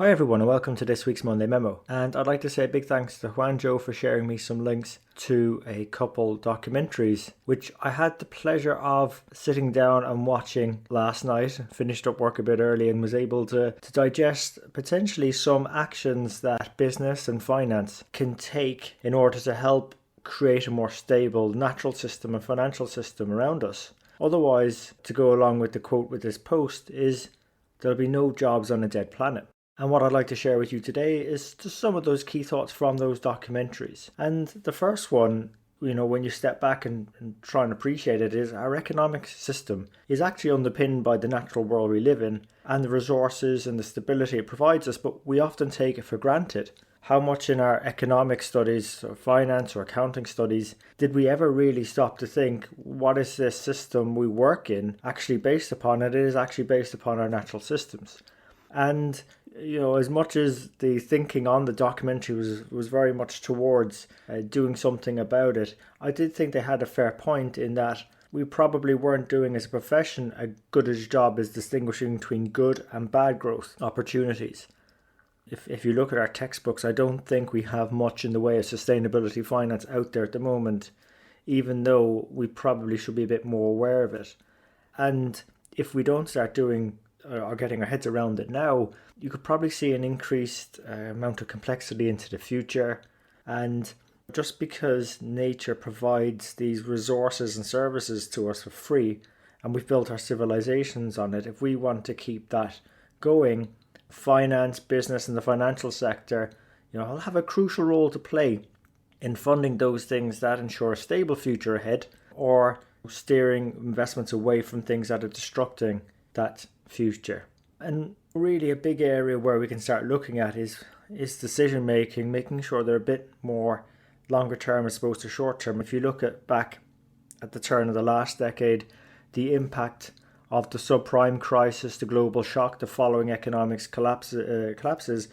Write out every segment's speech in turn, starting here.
Hi everyone and welcome to this week's Monday Memo. And I'd like to say a big thanks to Juanjo for sharing me some links to a couple documentaries, which I had the pleasure of sitting down and watching last night. Finished up work a bit early and was able to digest potentially some actions that business and finance can take in order to help create a more stable natural system and financial system around us. Otherwise, to go along with the quote with this post is, there'll be no jobs on a dead planet. And what I'd like to share with you today is just some of those key thoughts from those documentaries. And the first one, when you step back and try and appreciate it, is our economic system is actually underpinned by the natural world we live in and the resources and the stability it provides us, but we often take it for granted. How much in our economic studies or finance or accounting studies did we ever really stop to think, what is this system we work in actually based upon? It is actually based upon our natural systems. And as much as the thinking on the documentary was very much towards doing something about it, I did think they had a fair point in that we probably weren't doing as a profession a good a job as distinguishing between good and bad growth opportunities. If you look at our textbooks, I don't think we have much in the way of sustainability finance out there at the moment, even though we probably should be a bit more aware of it. And if we don't start doing or getting our heads around it now, you could probably see an increased amount of complexity into the future. And just because nature provides these resources and services to us for free, and we've built our civilizations on it, if we want to keep that going, finance, business and the financial sector, will have a crucial role to play in funding those things that ensure a stable future ahead, or steering investments away from things that are destructing that future. And really a big area where we can start looking at is decision making, making sure they're a bit more longer term as opposed to short term. If you look back at the turn of the last decade, the impact of the subprime crisis, the global shock, the following economics collapses,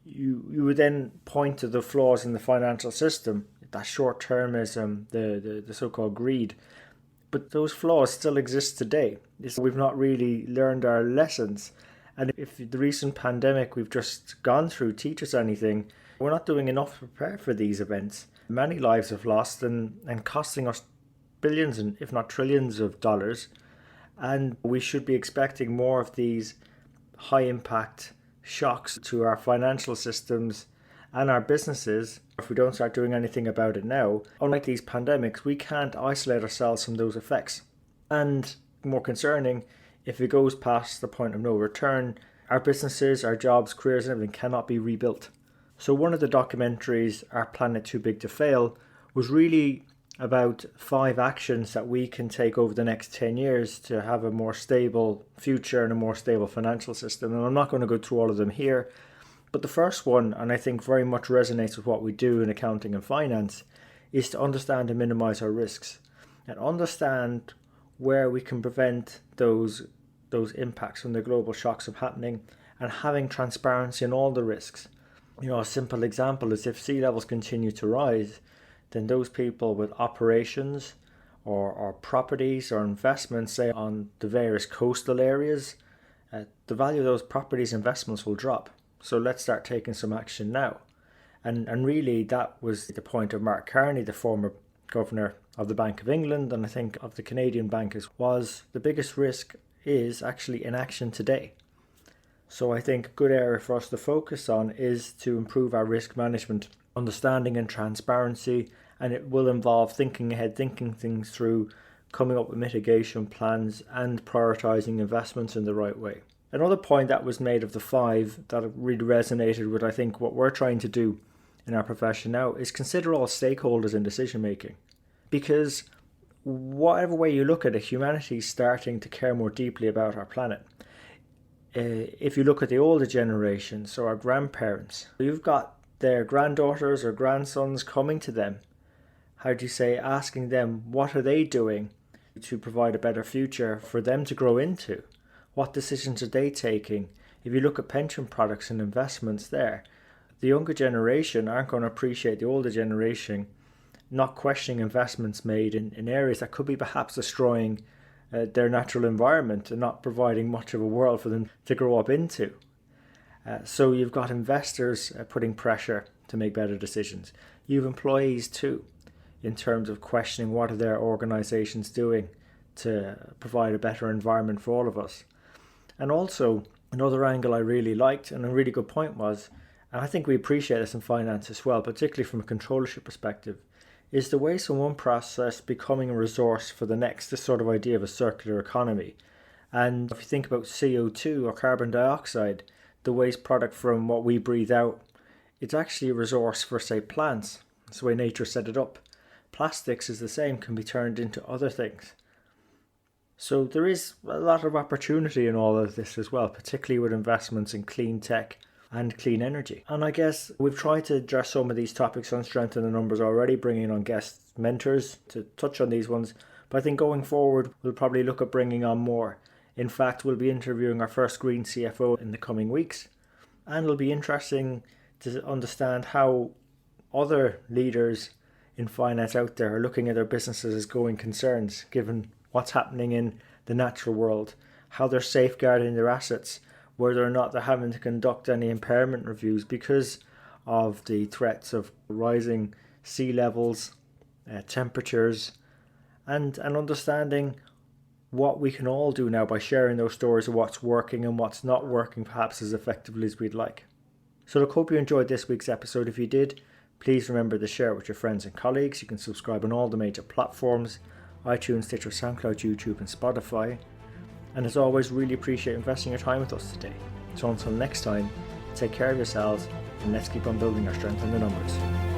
you would then point to the flaws in the financial system, that short termism, the so-called greed. But those flaws still exist today. We've not really learned our lessons. And if the recent pandemic we've just gone through teaches anything, we're not doing enough to prepare for these events. Many lives have lost and costing us billions and if not trillions of dollars. And we should be expecting more of these high impact shocks to our financial systems and our businesses. If we don't start doing anything about it now, unlike these pandemics, we can't isolate ourselves from those effects. And more concerning, if it goes past the point of no return, our businesses, our jobs, careers and everything cannot be rebuilt. So one of the documentaries, Our Planet Too Big to Fail, was really about 5 actions that we can take over the next 10 years to have a more stable future and a more stable financial system. And I'm not going to go through all of them here. But the first one, and I think very much resonates with what we do in accounting and finance, is to understand and minimize our risks and understand where we can prevent those impacts from the global shocks from happening, and having transparency in all the risks. A simple example is if sea levels continue to rise, then those people with operations or properties or investments, say on the various coastal areas, the value of those properties investments will drop. So let's start taking some action now. And really that was the point of Mark Carney, the former governor of the Bank of England, and I think of the Canadian Bank, was the biggest risk is actually inaction today. So I think a good area for us to focus on is to improve our risk management, understanding and transparency, and it will involve thinking ahead, thinking things through, coming up with mitigation plans and prioritizing investments in the right way. Another point that was made of the 5 that really resonated with, I think, what we're trying to do in our profession now is consider all stakeholders in decision making. Because whatever way you look at it, humanity is starting to care more deeply about our planet. If you look at the older generation, so our grandparents, you've got their granddaughters or grandsons coming to them, asking them what are they doing to provide a better future for them to grow into? What decisions are they taking? If you look at pension products and investments there, the younger generation aren't going to appreciate the older generation not questioning investments made in areas that could be perhaps destroying their natural environment and not providing much of a world for them to grow up into. So you've got investors putting pressure to make better decisions. You have employees too, in terms of questioning what are their organisations doing to provide a better environment for all of us. And also, another angle I really liked, and a really good point was, and I think we appreciate this in finance as well, particularly from a controllership perspective, is the waste from one process becoming a resource for the next, this sort of idea of a circular economy. And if you think about CO2 or carbon dioxide, the waste product from what we breathe out, it's actually a resource for, say, plants. That's the way nature set it up. Plastics is the same, can be turned into other things. So there is a lot of opportunity in all of this as well, particularly with investments in clean tech and clean energy. And I guess we've tried to address some of these topics on Strength in the Numbers already, bringing on guest mentors to touch on these ones. But I think going forward, we'll probably look at bringing on more. In fact, we'll be interviewing our first green CFO in the coming weeks. And it'll be interesting to understand how other leaders in finance out there are looking at their businesses as going concerns, given what's happening in the natural world, how they're safeguarding their assets, whether or not they're having to conduct any impairment reviews because of the threats of rising sea levels, temperatures, and understanding what we can all do now by sharing those stories of what's working and what's not working perhaps as effectively as we'd like. So I hope you enjoyed this week's episode. If you did, please remember to share it with your friends and colleagues. You can subscribe on all the major platforms: iTunes, Stitcher, SoundCloud, YouTube and Spotify. And as always, really appreciate investing your time with us today. So until next time, take care of yourselves and let's keep on building our strength in the numbers.